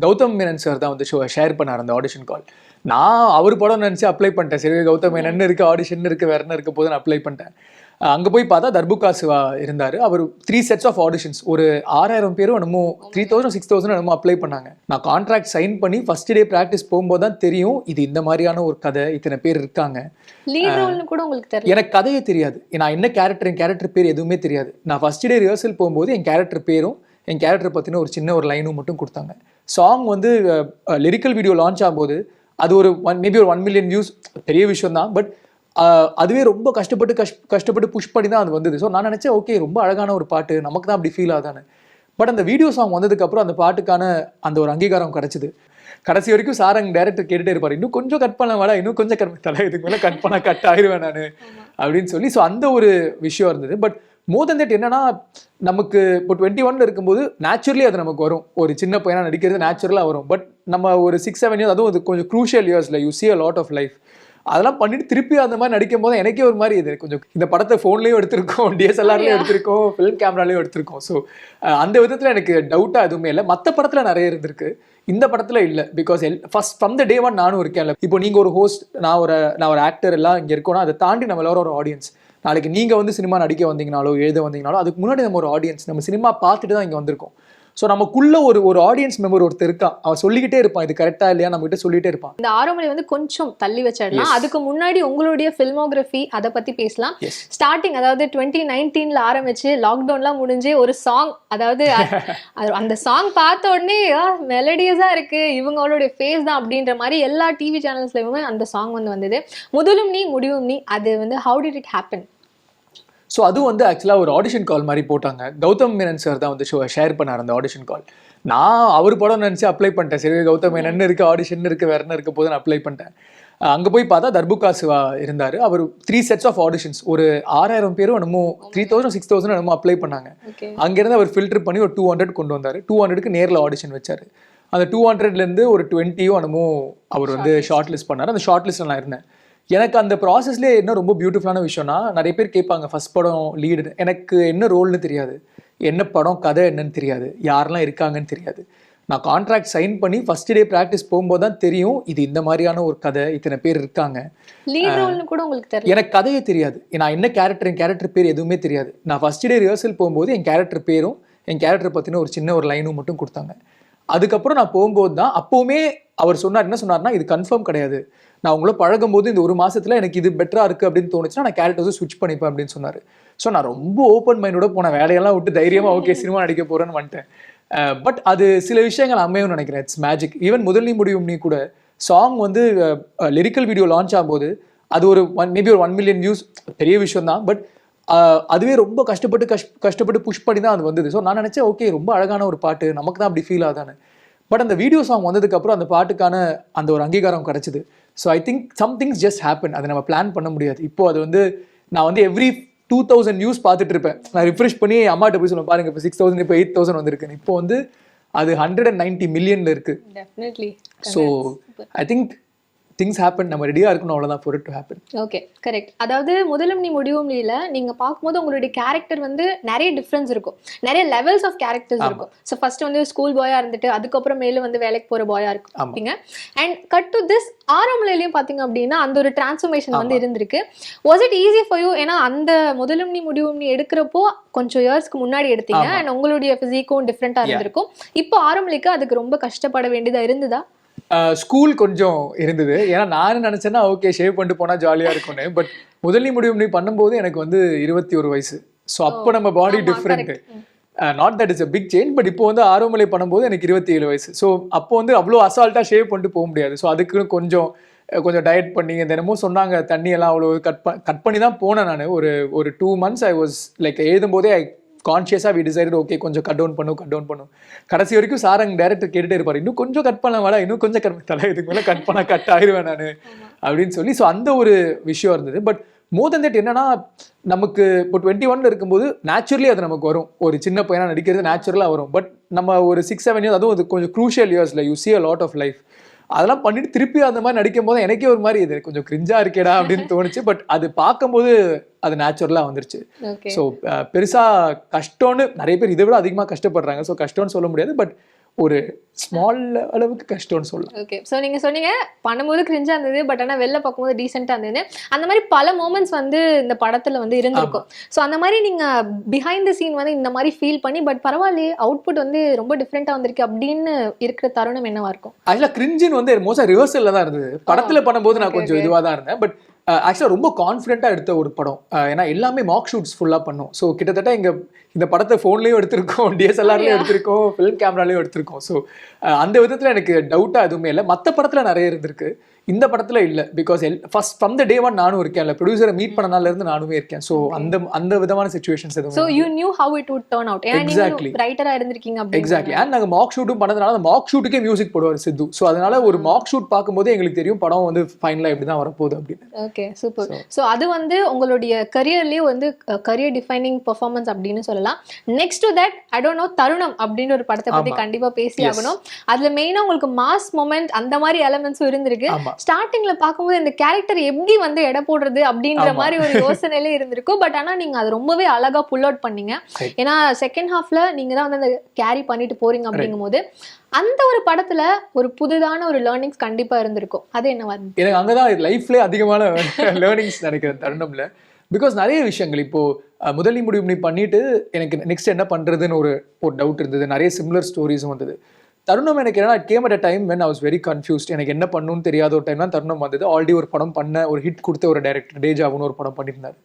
Gautham Menon sir தான் வந்து share பண்ணார் அந்த ஆடிஷன் கால். நான் அவர் படம் நினச்சி அப்ளை பண்ணிட்டேன். சரி கௌதம் மேனன் இருக்கு, ஆடிஷன் இருக்கு, வேற என்ன இருக்க போது நான் அப்ளை பண்ணிட்டேன். அங்கே போய் பார்த்தா தர்புகா சிவா இருந்தார். அவர் 3 sets ஆஃப் ஆடிஷன்ஸ், ஒரு 6000 பேரும் என்னமோ 3000 6000 என்னமோ அப்ளை பண்ணாங்க. நான் கான்ட்ராக்ட் சைன் பண்ணி ஃபர்ஸ்ட் டே ப்ராக்டிஸ் போகும்போது தான் தெரியும் இது இந்த மாதிரியான ஒரு கதை, இத்தனை பேர் இருக்காங்க. எனக்கு கதையே தெரியாது, நான் என்ன கேரக்டர், என் கேரக்டர் பேர் எதுவுமே தெரியாது. நான் ஃபர்ஸ்ட் டே ரிஹர்சல் போகும்போது என் கேரக்டர் பேரும் என் கேரக்டர் பற்றின ஒரு சின்ன ஒரு லைனும் மட்டும் கொடுத்தாங்க. சாங் வந்து லிரிக்கல் வீடியோ லான்ச் ஆகும்போது அது ஒரு மேபி ஒரு 1 million வியூஸ், பெரிய விஷயம் தான். பட் அதுவே ரொம்ப கஷ்டப்பட்டு புஷ் பண்ணி தான் அது வந்தது. ஸோ நான் நினச்சேன் ஓகே ரொம்ப அழகான ஒரு பாட்டு, நமக்கு தான் அப்படி ஃபீல் ஆகுதானு. பட் அந்த வீடியோ சாங் வந்ததுக்கப்புறம் அந்த பாட்டுக்கான அந்த ஒரு அங்கீகாரம் கிடச்சிது. கடைசி வரைக்கும் சாரங் டைரக்டர் கேட்டுட்டே இருப்பார், இன்னும் கொஞ்சம் கட் பண்ண வேடா, இன்னும் கொஞ்சம் தலை இதுக்கு மேலே கட் பண்ணால் கட் ஆயிடுவேன் நான் அப்படின்னு சொல்லி. ஸோ அந்த ஒரு விஷயம் இருந்தது. பட் மோர் தென் தட் என்னன்னா, நமக்கு இப்போ 21 இருக்கும்போது நேச்சுரலி அது நமக்கு வரும். ஒரு சின்ன பையனா நடிக்கிறது நேச்சுரலாக வரும். பட் நம்ம ஒரு 6-7 இயர்ஸ், அதுவும் அது கொஞ்சம் க்ரூஷியல் இயர்ஸில் you see a lot of life. அதெல்லாம் பண்ணிட்டு திருப்பி அந்த மாதிரி நடிக்கும் போது எனக்கே ஒரு மாதிரி இது கொஞ்சம், இந்த படத்தை ஃபோன்லேயும் எடுத்திருக்கோம், டிஎஸ்எல்ஆர்லேயும் எடுத்திருக்கோம், ஃபிலிம் கேமராலையும் எடுத்திருக்கோம். ஸோ அந்த விதத்தில் எனக்கு டவுட்டாக எதுவுமே இல்லை. மற்ற படத்தில் நிறைய இருந்திருக்கு, இந்த படத்தில் இல்லை. Because first from the day one நானும் இருக்கேன்ல. இப்போ நீங்கள் ஒரு ஹோஸ்ட், நான் ஒரு ஆக்டர் எல்லாம் இங்கே இருக்கோன்னா, அதை தாண்டி நம்ம எல்லாரும் ஒரு ஆடியன்ஸ். நாளைக்கு நீங்கள் வந்து சினிமா நடிக்க வந்தீங்கனாலோ எழுத வந்தீங்கனாலோ அதுக்கு முன்னாடி நம்ம ஒரு ஆடியன்ஸ், நம்ம சினிமா பார்த்துட்டு தான் இங்கே வந்திருக்கோம். ஸோ நமக்குள்ள ஒரு ஆடியன்ஸ் மெம்பர் ஒருத்தர் இருக்கான், அவன் சொல்லிக்கிட்டே இருப்பான் இது கரெக்டா இல்லையா, நம்ம கிட்ட சொல்லிட்டே இருப்பான். இந்த ஆரோமலை வந்து கொஞ்சம் தள்ளி வச்சிடலாம். அதுக்கு முன்னாடி உங்களுடைய ஃபில்மோகிராஃபி அதை பத்தி பேசலாம். ஸ்டார்டிங் அதாவது 2019ல ஆரம்பிச்சு லாக்டவுன்லாம் முடிஞ்சு ஒரு சாங், அதாவது அந்த சாங் பார்த்த உடனே மெலடியஸா இருக்கு, இவங்களோட ஃபேஸ் தான் அப்படின்ற மாதிரி எல்லா டிவி சேனல்ஸ்லயுமே அந்த சாங் வந்து வந்தது. முதலும் நீ முடிவும் நீ, அது வந்து how did it happen? So அது வந்து ஆக்சுவலாக ஒரு ஆடிஷன் கால் மாதிரி போட்டாங்க. கௌதம் மேனன் சார் தான் வந்து ஷேர் பண்ணார் அந்த ஆடிஷன் கால். நான் அவர் படம் நினச்சி அப்ளை பண்ணிட்டேன். சரி கௌதம் மேனன் இருக்கு, ஆடிஷன் இருக்கு, வேற என்ன இருக்க போது நான் அப்ளை பண்ணிட்டேன். அங்கே போய் பார்த்தா தர்புகா சிவா இருந்தார். அவர் 3 sets ஆஃப் ஆடிஷன்ஸ், ஒரு 6000 பேரும் என்னமோ 3000 6000 என்னமோ அப்ளை பண்ணாங்க. அங்கேருந்து அவர் ஃபில்டர் பண்ணி ஒரு 200 கொண்டு வந்தார். 200க்கு நேரில் ஆடிஷன் வச்சார். அந்த 200லேருந்து ஒரு 20 என்னமோ அவர் வந்து ஷார்ட் லிஸ்ட் பண்ணார். அந்த ஷார்ட் லிஸ்ட்டில் நான் இருந்தேன். எனக்கு அந்த ப்ராசஸ்லேயே என்ன ரொம்ப பியூட்டிஃபுல்லான விஷயம்னா, நிறைய பேர் கேட்பாங்க ஃபர்ஸ்ட் படம் லீடு, எனக்கு என்ன ரோல்னு தெரியாது, என்ன படம் கதை என்னன்னு தெரியாது, யாரெல்லாம் இருக்காங்கன்னு தெரியாது. நான் கான்ட்ராக்ட் சைன் பண்ணி ஃபர்ஸ்ட் டே ப்ராக்டிஸ் போகும்போது தான் தெரியும் இது இந்த மாதிரியான ஒரு கதை, இத்தனை பேர் இருக்காங்க. எனக்கு கதையே தெரியாது, நான் என்ன கேரக்டர், என் கேரக்டர் பேர் எதுவுமே தெரியாது. நான் ஃபர்ஸ்ட் டே ரிஹர்சல் போகும்போது என் கேரக்டர் பேரும் என் கேரக்டர் பற்றின ஒரு சின்ன ஒரு லைனும் மட்டும் கொடுத்தாங்க. அதுக்கப்புறம் நான் போகும்போது தான் அப்போவுமே அவர் சொன்னார், என்ன சொன்னார்னா, இது கன்ஃபார்ம் கிடையாது, நான் உங்களை பழகும் போது இந்த ஒரு மாசத்துல எனக்கு இது பெட்டரா இருக்கு அப்படின்னு தோணுச்சுன்னா நான் கேரக்டர்ஸை ஸ்விட்ச் பண்ணிப்பேன் அப்படின்னு சொன்னார். ஸோ நான் ரொம்ப ஓப்பன் மைண்டோட போன வேலையெல்லாம் விட்டு தைரியமா ஓகே சினிமா நடிக்க போறேன்னு வந்துட்டேன். பட் அது சில விஷயங்கள் அமையும் நினைக்கிறேன், இட்ஸ் மேஜிக். ஈவன் முதல் நீ முடியும் நீ கூட சாங் வந்து லிரிக்கல் வீடியோ லான்ச் ஆகும்போது அது ஒரு மேபி ஒரு 1 million வியூஸ், பெரிய விஷயம் தான். பட் அதுவே ரொம்ப கஷ்டப்பட்டு புஷ் பண்ணி தான் அது வந்தது. ஸோ நான் நினச்சேன் ஓகே ரொம்ப அழகான ஒரு பாட்டு, நமக்கு தான் அப்படி ஃபீல் ஆகுதானு. பட் அந்த வீடியோ சாங் வந்ததுக்கப்புறம் அந்த பாட்டுக்கான அந்த ஒரு அங்கீகாரம் கிடச்சிது. So I think some things just happen, அதை நம்ம பிளான் பண்ண முடியாது. இப்போ அது வந்து நான் வந்து எவ்ரி 2000 நியூஸ் பார்த்துட்டு இருப்பேன். நான் ரிஃப்ரெஷ் பண்ணி அம்மாட்ட போய் சொல்லுவேன், பாருங்க இப்போ 6000 இப்போ 8000 வந்திருக்கு. இப்போ வந்து அது 190 மில்லியன்ல இருக்கு. So I think things happen, நம்ம ரெடியா இருக்கணும், அவ்வளவுதான் for it to happen. Okay, correct. அதாவது முதலும் நீ முடிவும் நீல நீங்க பார்க்கும்போது உங்களுடைய கேரக்டர் வந்து நிறைய டிஃபரன்ஸ் இருக்கும், நிறைய லெவல்ஸ் ஆஃப் கேரக்டர்ஸ் இருக்கும். ஸோ ஃபர்ஸ்ட் வந்து ஸ்கூல் பாயா இருந்துட்டு அதுக்கப்புறம் மேலும் வந்து வேலைக்கு போற பாயா இருப்பீங்க. அண்ட் கட் டு திஸ் ஆரம்பலையும் பாத்தீங்க அப்படின்னா அந்த ஒரு டிரான்ஸ்ஃபர்மேஷன் வந்து இருந்திருக்கு. Was it easy for you? ஏன்னா அந்த முதலும் நீ முடிவும் நீ எடுக்கிறப்போ கொஞ்சம் இயர்ஸ்க்கு முன்னாடி எடுத்தீங்க அண்ட் உங்களுடைய பிசிக்கும் டிஃப்ரெண்டா இருந்திருக்கும். இப்போ ஆரம்பலைக்கு அதுக்கு ரொம்ப கஷ்டப்பட வேண்டியதா இருந்ததா? ஸ்கூல் கொஞ்சம் இருந்தது. ஏன்னா நானும் நினச்சேன்னா ஓகே ஷேவ் பண்ணிட்டு போனால் ஜாலியாக இருக்கும்னு. பட் முதல் நீ முடியும் நீ பண்ணும்போது எனக்கு வந்து 21 வயசு. ஸோ அப்போ நம்ம body different. Not that is a big change. But இப்போ வந்து ஆரோமலை பண்ணும்போது எனக்கு 27 வயசு. ஸோ அப்போ வந்து அவ்வளோ அசால்ட்டாக ஷேவ் பண்ணிட்டு போக முடியாது. ஸோ அதுக்கு கொஞ்சம் டயட் பண்ணி தினமும் சொன்னாங்க, தண்ணியெல்லாம் அவ்வளோ கட் பண்ணி தான் போனேன் நான். ஒரு 2 months ஐ வாஸ் லைக் எழுதும்போதே கான்ஷியஸாக வி டிசைடட் ஓகே கொஞ்சம் கட் டவுன் பண்ணும். கடைசி வரைக்கும் சாரங் டைரக்டர் கேட்டுட்டே இருப்பார், இன்னும் கொஞ்சம் கட் பண்ண வேடா, இன்னும் கொஞ்சம் தலை இதுக்கு மேலே கட் பண்ண கட் ஆயிடுவேன் நான் அப்படின்னு சொல்லி. ஸோ அந்த ஒரு விஷயம் இருந்தது. பட் மோர் தென் தட் என்னன்னா, நமக்கு இப்போ 21 இருக்கும்போது நேச்சுரலி அது நமக்கு வரும், ஒரு சின்ன பையனா நடிக்கிறது நேச்சுரலாக வரும். பட் நம்ம ஒரு 6-7 இயர்ஸ், அதுவும் அது கொஞ்சம் க்ரூஷியல் இயர்ஸில் you see a lot of life. அதெல்லாம் பண்ணிட்டு திருப்பி அந்த மாதிரி நடிக்கும் போது எனக்கே ஒரு மாதிரி இது கொஞ்சம் கிரிஞ்சா இருக்கேடா அப்படின்னு தோணுச்சு. பட் அது பார்க்கும்போது அது நேச்சுரலா வந்துருச்சு. ஸோ பெருசா கஷ்டம்னு நிறைய பேர் இதை விட அதிகமாக கஷ்டப்படுறாங்க. ஸோ கஷ்டம்னு சொல்ல முடியாது. பட் ஒரு ஸ்மால் அளவுக்கு கஷ்டம்னு சொல்லலாம். ஓகே, ஸோ நீங்க சொன்னீங்க பண்ணும்போது கிரிஞ்சா இருந்தது, பட் ஆனா வெளில பார்க்கும்போது டீசெண்டா இருந்தது. அந்த மாதிரி பல மூமெண்ட்ஸ் வந்து இந்த படத்துல வந்து இருந்திருக்கும். ஸோ அந்த மாதிரி நீங்க பிஹைண்ட் த சீன் வந்து இந்த மாதிரி ஃபீல் பண்ணி பட் பரவாயில்லையே அவுட்புட் வந்து ரொம்ப டிஃப்ரெண்டா வந்திருக்கு அப்படின்னு இருக்கிற தருணம் என்னவா இருக்கும்? ஆக்சுவலா கிரிஞ்சின் வந்து மோஸ்டா ரிவர்சல்ல தான் இருந்தது. படத்துல பண்ணும்போது நான் கொஞ்சம் இதுவா தான் இருந்தேன். பட் ஆக்சுவலாக ரொம்ப கான்ஃபிடென்ட்டாக எடுத்த ஒரு படம். ஏன்னா எல்லாமே மாக் ஷூட்ஸ் ஃபுல்லாக பண்ணோம். ஸோ கிட்டத்தட்ட இந்த படத்தை ஃபோன்லேயும் எடுத்திருக்கோம், டிஎஸ்எல்ஆர்லேயும் எடுத்திருக்கோம், ஃபிலிம் கேமராலையும் எடுத்திருக்கோம். ஸோ அந்த விதத்தில் எனக்கு டவுட்டாக எதுவுமே இல்லை. மற்ற படத்தில் நிறைய இருந்திருக்கு, இந்த படத்தில் இல்லை. Because first from the day one நானும் இருக்கேன், இல்லை ப்ரொடியூசரை மீட் பண்ணனால இருந்து நானுமே இருக்கேன். ஸோ அந்த விதமான சிச்சுவேஷன்ஸ் எதுவும். So you knew how it would turn out. Exactly, ரைட்டராக இருந்திருக்கீங்க. எக்ஸாக்ட்லி. அண்ட் நாங்கள் மாக் ஷூட்டும் பண்ணதுனால அந்த மாக் ஷூட்டுக்கே மியூசிக் போடுவார் சித்து. ஸோ அதனால ஒரு மாக் ஷூட் பார்க்கும்போது எங்களுக்கு தெரியும் படம் வந்து ஃபைனலாக எப்படி தான் வரப்போகுது அப்படின்னு. Okay, super. ஸோ அது வந்து உங்களுடைய கரியர்லேயே வந்து கரியர் டிஃபைனிங் பெர்ஃபார்மன்ஸ் அப்படின்னு சொல்லலாம். Next to that I don't know தருணம் அப்படின்னு ஒரு படத்தை பற்றி கண்டிப்பாக பேசி ஆகணும். அதில் மெயினாக உங்களுக்கு மாஸ் மொமெண்ட் அந்த மாதிரி எலமெண்ட்ஸும் இருந்திருக்கு. ஸ்டார்டிங்ல பார்க்கும்போது இந்த கேரக்டர் எப்படி வந்து எடை போடுறது அப்படின்ற மாதிரி ஒரு யோசனையிலே இருந்திருக்கும். பட் ஆனால் நீங்கள் அதை ரொம்பவே அழகாக புல் அவுட் பண்ணீங்க. ஏன்னா செகண்ட் ஹாஃப்ல நீங்கள் தான் வந்து அந்த கேரி பண்ணிட்டு போறீங்க அப்படிங்கும் போது அந்த ஒரு படத்துல ஒரு புதுதான ஒரு லேர்னிங்ஸ் கண்டிப்பா இருந்திருக்கும். அது என்னவா இருந்துச்சு? எனக்கு அங்கதான் லைஃப்லேயே அதிகமான லேர்னிங்ஸ் நினைக்கிறேன் தருணம்ல. பிகாஸ் நிறைய விஷயங்கள் இப்போ முதல் நீ முடிவு பண்ணிட்டு எனக்கு நெக்ஸ்ட் என்ன பண்றதுன்னு ஒரு டவுட் இருந்தது. நிறைய சிமிலர் ஸ்டோரிஸும் வந்தது. தருணம் எனக்கு என்ன game at a time when I was very confused. எனக்கு என்ன பண்ணணும்னு தெரியாத ஒரு டைம் தான் தருணம் வந்தது. ஆல்ரெடி ஒரு படம் பண்ண ஒரு ஹிட் கொடுத்த ஒரு டைரக்டர் டேஜாவுன்னு ஒரு படம் பண்ணியிருந்தார்.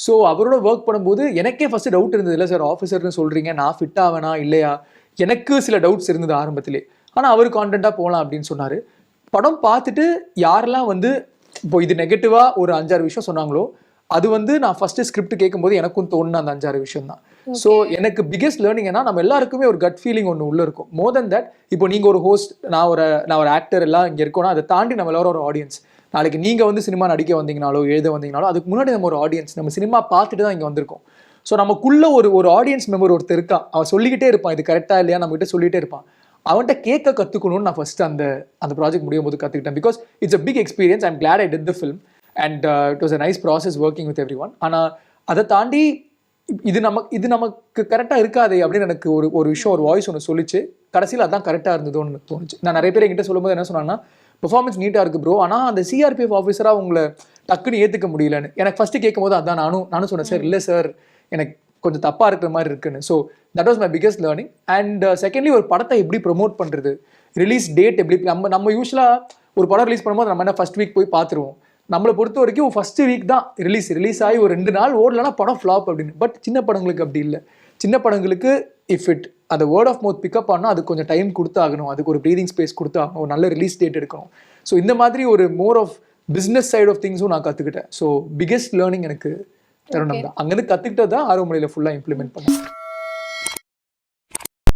ஸோ அவரோட ஒர்க் பண்ணும்போது எனக்கே ஃபர்ஸ்ட் டவுட் இருந்தது. இல்லை சார் ஆஃபீஸர்னு சொல்றீங்க, நான் ஃபிட் ஆவேனா இல்லையா, எனக்கு சில டவுட்ஸ் இருந்தது ஆரம்பத்திலே. ஆனால் அவர் கான்டென்ட்டாக போகலாம் அப்படின்னு சொன்னார். படம் பார்த்துட்டு யாரெல்லாம் வந்து இப்போ இது நெகட்டிவாக ஒரு 5-6 விஷயம் சொன்னாங்களோ அது வந்து நான் ஃபஸ்ட்டு ஸ்கிரிப்ட் கேட்கும்போது எனக்கும் தோணுன அந்த 5-6 விஷயம் தான். ஸோ எனக்கு பிகெஸ்ட் லேர்னிங் என்ன, நம்ம எல்லாருக்குமே ஒரு கட் ஃபீலிங் ஒன்று உள்ளே இருக்கும். மோர் தென் தட், இப்போ நீங்கள் ஒரு ஹோஸ்ட், நான் ஒரு ஆக்டர் எல்லாம் இங்கே இருக்கோன்னா அதை தாண்டி நம்ம எல்லாரும் ஒரு ஆடியன்ஸ். நாளைக்கு நீங்கள் வந்து சினிமா நடிக்க வந்தீங்கனாலோ எழுத வந்தீங்கனாலோ அதுக்கு முன்னாடி நம்ம ஒரு ஆடியன்ஸ், நம்ம சினிமா பார்த்துட்டு தான் இங்கே வந்திருக்கோம். ஸோ நமக்குள்ள ஒரு ஆடியன்ஸ் மெம்பர் ஒருத்தர் இருக்கான். அவன் சொல்லிக்கிட்டே இருப்பான் இது கரெக்டாக இல்லையா, நம்மகிட்ட சொல்லிகிட்டே இருப்பான். அவன்கிட்ட கேட்க கற்றுக்கணும்னு நான் ஃபஸ்ட்டு அந்த ப்ராஜெக்ட் முடியும் போது கற்றுக்கிட்டேன். Because it's a big experience. I'm glad I did the film and it was a nice process working with everyone. ஆனால் அதை தாண்டி இது நமக்கு கரெக்டாக இருக்காது அப்படின்னு எனக்கு ஒரு விஷயம், ஒரு வாய்ஸ் ஒன்று சொல்லிச்சு. கடைசியில் அதான் கரெக்டாக இருந்ததுன்னு தோணுச்சு. நான் நிறைய பேர் என்கிட்ட சொல்லும்போது என்ன சொன்னாங்கன்னா, பெர்ஃபார்மன்ஸ் நீட்டாக இருக்குது ப்ரோ, ஆனால் அந்த சிஆர்பிஎஃப் ஆஃபீஸராக உங்களை டக்குன்னு ஏற்றுக்க முடியலன்னு. எனக்கு ஃபஸ்ட்டு கேட்கும் போது அதான் நானும் சொன்னேன், சார் இல்லை சார் எனக்கு கொஞ்சம் தப்பாக இருக்கிற மாதிரி இருக்குன்னு. So that was my biggest learning. And secondly ஒரு படத்தை எப்படி ப்ரொமோட் பண்ணுறது, ரிலீஸ் டேட் எப்படி, நம்ம யூஸ்வலாக ஒரு படம் ரிலீஸ் பண்ணும்போது நம்ம என்ன ஃபர்ஸ்ட் வீக் போய் பார்த்துருவோம். நம்மளை பொறுத்த வரைக்கும் ஃபர்ஸ்ட் வீக் தான் ரிலீஸ் ஆகி ஒரு 2 நாள் ஓடலன்னா படம் ஃப்ளாப் அப்படின்னு. பட் சின்ன படங்களுக்கு அப்படி இல்லை. சின்ன படங்களுக்கு அந்த வேர்ட் ஆஃப் மவுத் பிக்கப் ஆனால் அதுக்கு கொஞ்சம் டைம் கொடுத்தாகணும், அதுக்கு ஒரு ப்ரீதிங் ஸ்பேஸ் கொடுத்தாகணும், ஒரு நல்ல ரிலீஸ் டேட் எடுக்கணும். ஸோ இந்த மாதிரி ஒரு more of business side of திங்ஸும் நான் கற்றுக்கிட்டேன். ஸோ பிகெஸ்ட் லேர்னிங் எனக்கு தருணம் தான். அங்கேருந்து கற்றுக்கிட்டது தான் ஆர்வமொழியில் ஃபுல்லாக இம்ப்ளிமெண்ட் பண்ணேன்.